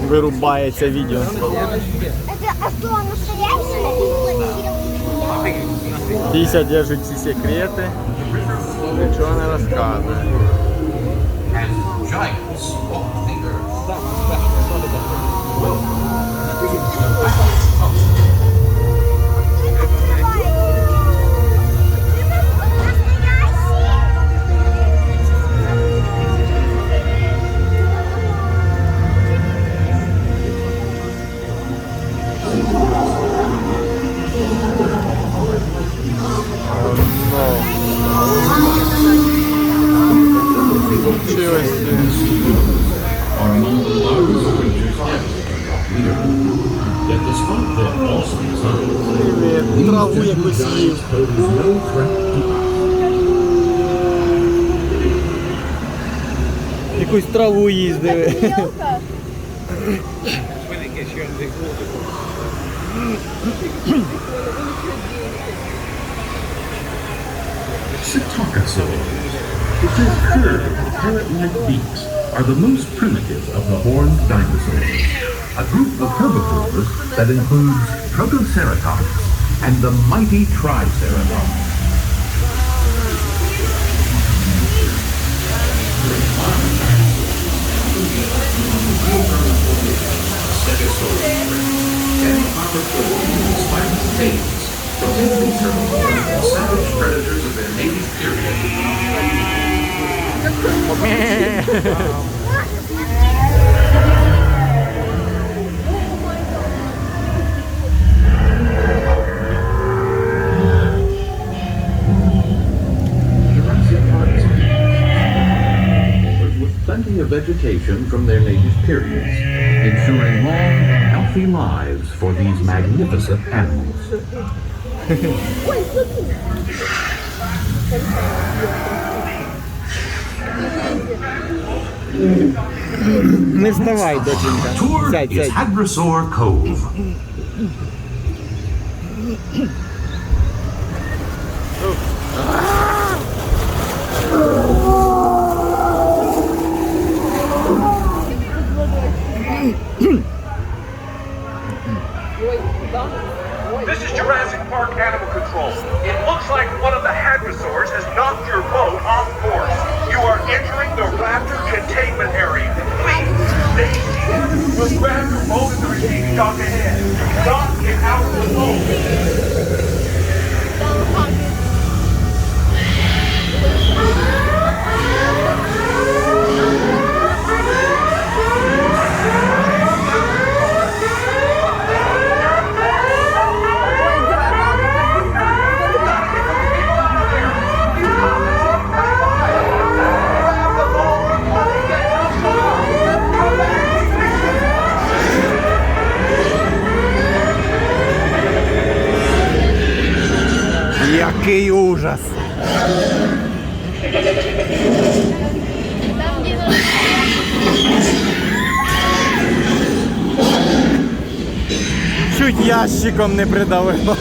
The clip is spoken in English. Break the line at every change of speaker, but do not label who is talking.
вирубається відео.
А что, настоящий?
50 держить всі секрети, нічого не розказує. Привіт, траву якусь їв. Якусь траву їздили.
It is curved, parrot-like beaks are the most primitive of the horned dinosaurs, a group of herbivores that includes Protoceratops and the mighty Triceratops. Savage predators of their native period. With plenty of vegetation from their native periods, ensuring long, healthy lives for these magnificent animals.
Не вставай, доченька.
Tour
Сядь,
is
сядь.
Hadrosaur Cove.
This is Jurassic Park Animal Control. It looks like one of the hadrosaurs has knocked your boat off course. You are entering the raptor containment area. Please, stay seated. We'll grab your boat at the receiving dock ahead. Do not get out of the boat.
Який ужас! Чуть ящиком не придавило.